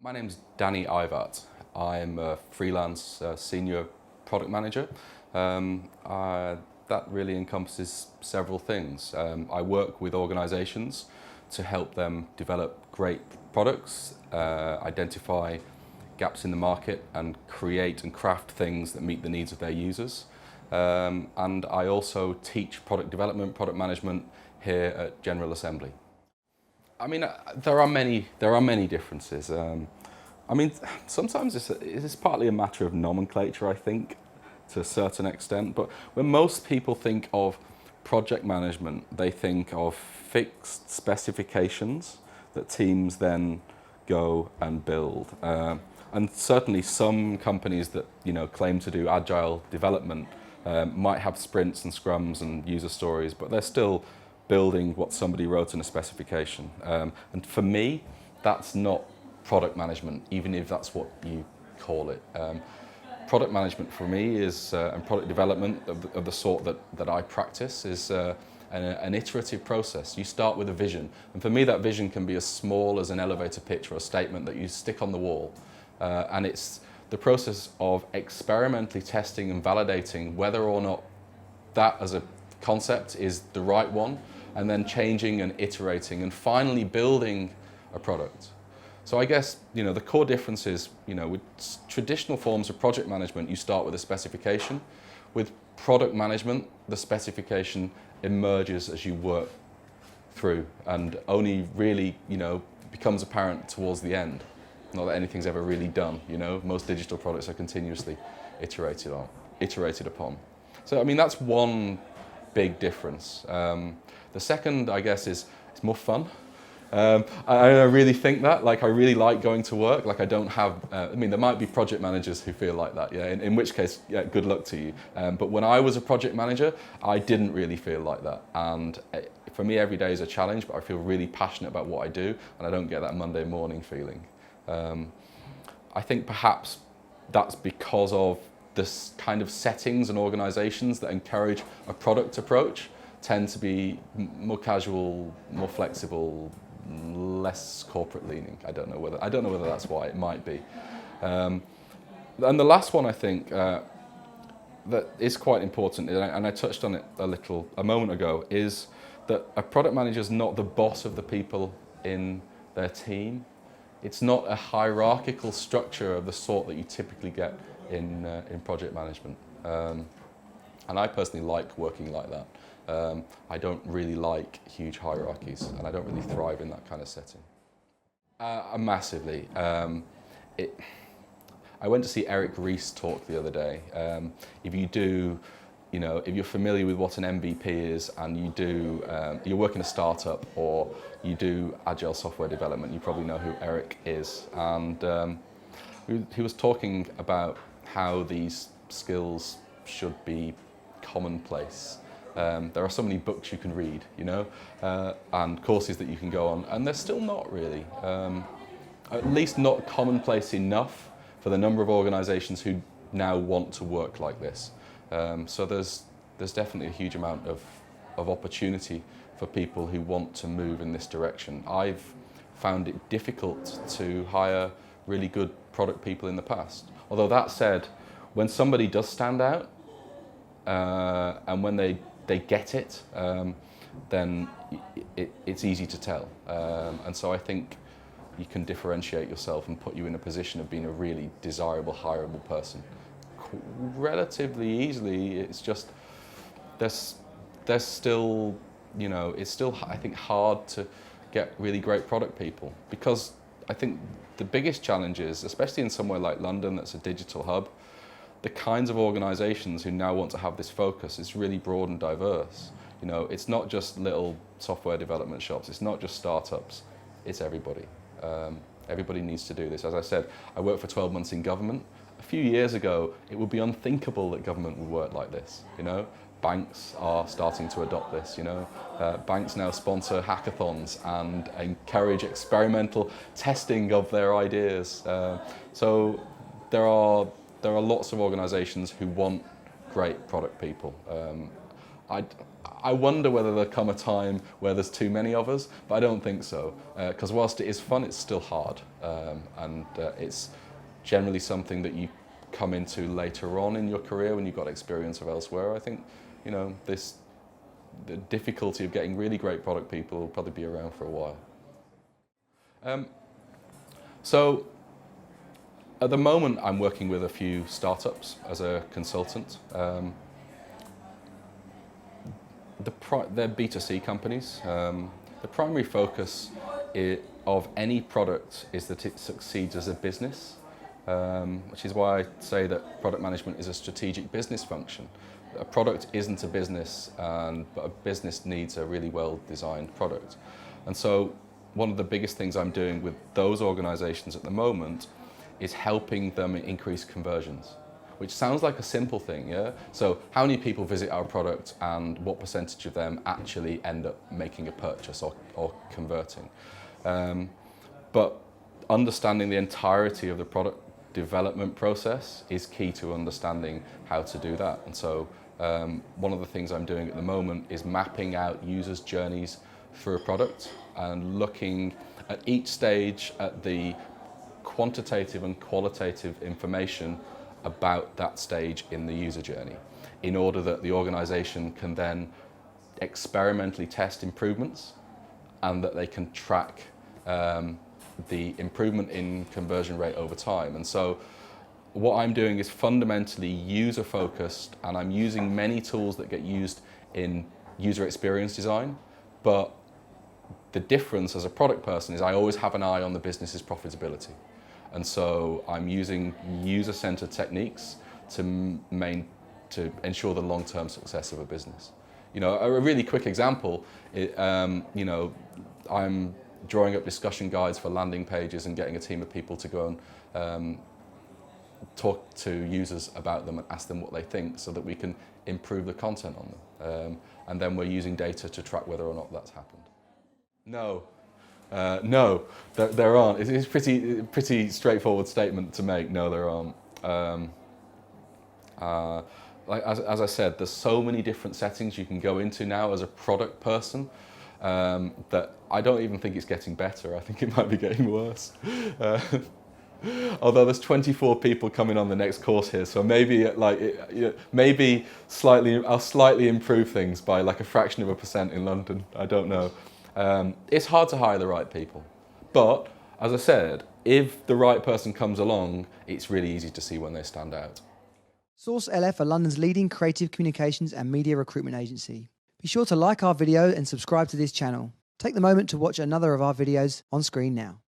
My name's Danny Ivatt. I'm a freelance senior product manager. That really encompasses several things. I work with organizations to help them develop great products, identify gaps in the market, and create and craft things that meet the needs of their users. And I also teach product development, product management here at General Assembly. I mean, there are many differences. I mean, sometimes it's partly a matter of nomenclature, I think, to a certain extent. But when most people think of project management, they think of fixed specifications that teams then go and build. And certainly some companies that claim to do agile development might have sprints and scrums and user stories, but they're still building what somebody wrote in a specification. And for me, that's not product management, even if that's what you call it. Product management for me is, and product development of the sort that I practice is an iterative process. You start with a vision, and for me that vision can be as small as an elevator pitch or a statement that you stick on the wall. And it's the process of experimentally testing and validating whether or not that as a concept is the right one, and then changing and iterating and finally building a product. So I guess the core difference is, with traditional forms of project management, you start with a specification. With product management, the specification emerges as you work through and only really becomes apparent towards the end. Not that anything's ever really done. Most digital products are continuously iterated upon. So I mean, that's one big difference. The second, I guess, is it's more fun. I really think that. Like, I really like going to work. Like, I don't have. I mean, there might be project managers who feel like that. Yeah. In which case, yeah, good luck to you. But when I was a project manager, I didn't really feel like that. And for me, every day is a challenge. But I feel really passionate about what I do, and I don't get that Monday morning feeling. I think perhaps that's because of this kind of settings and organizations that encourage a product approach tend to be more casual, more flexible, less corporate leaning. I don't know whether that's why. It might be. And the last one I think that is quite important, and I touched on it a moment ago, is that a product manager is not the boss of the people in their team. It's not a hierarchical structure of the sort that you typically get in project management. And I personally like working like that. I don't really like huge hierarchies, and I don't really thrive in that kind of setting. Massively. I went to see Eric Ries talk the other day. If you're familiar with what an MVP is, and you work in a startup or you do agile software development, you probably know who Eric is. And he was talking about how these skills should be commonplace. There are so many books you can read, and courses that you can go on, and they're still not really, at least not commonplace enough for the number of organizations who now want to work like this. So there's definitely a huge amount of opportunity for people who want to move in this direction. I've found it difficult to hire really good product people in the past. Although that said, when somebody does stand out, and when they get it, then it's easy to tell. And so I think you can differentiate yourself and put you in a position of being a really desirable, hireable person relatively easily. It's just there's still it's still, I think, hard to get really great product people, because I think the biggest challenge is, especially in somewhere like London that's a digital hub, the kinds of organizations who now want to have this focus is really broad and diverse. It's not just little software development shops, it's not just startups, it's everybody. Everybody needs to do this. As I said, I worked for 12 months in government. A few years ago, it would be unthinkable that government would work like this. Banks are starting to adopt this. Banks now sponsor hackathons and encourage experimental testing of their ideas. So there are lots of organizations who want great product people. I wonder whether there'll come a time where there's too many of us, but I don't think so. Because whilst it is fun, it's still hard. It's generally something that you come into later on in your career when you've got experience of elsewhere. I think, you know, the difficulty of getting really great product people will probably be around for a while. So at the moment, I'm working with a few startups as a consultant. They're B2C companies. The primary focus of any product is that it succeeds as a business, which is why I say that product management is a strategic business function. A product isn't a business, but a business needs a really well-designed product. And so one of the biggest things I'm doing with those organizations at the moment is helping them increase conversions, which sounds like a simple thing, yeah? So how many people visit our product and what percentage of them actually end up making a purchase or converting? But understanding the entirety of the product development process is key to understanding how to do that. And so one of the things I'm doing at the moment is mapping out users' journeys for a product and looking at each stage at the quantitative and qualitative information about that stage in the user journey, in order that the organization can then experimentally test improvements and that they can track the improvement in conversion rate over time. And so what I'm doing is fundamentally user focused, and I'm using many tools that get used in user experience design, but the difference as a product person is I always have an eye on the business's profitability. And so I'm using user-centered techniques to ensure the long-term success of a business. You know, a really quick example, you know, I'm drawing up discussion guides for landing pages and getting a team of people to go and talk to users about them and ask them what they think so that we can improve the content on them. And then we're using data to track whether or not that's happened. No. No, there aren't. It's a pretty straightforward statement to make. No, there aren't. Like as I said, there's so many different settings you can go into now as a product person that I don't even think it's getting better. I think it might be getting worse. Although there's 24 people coming on the next course here, so maybe maybe I'll slightly improve things by like a fraction of a percent in London. I don't know. It's hard to hire the right people, but as I said, if the right person comes along, it's really easy to see when they stand out. Source LF are London's leading creative communications and media recruitment agency. Be sure to like our video and subscribe to this channel. Take the moment to watch another of our videos on screen now.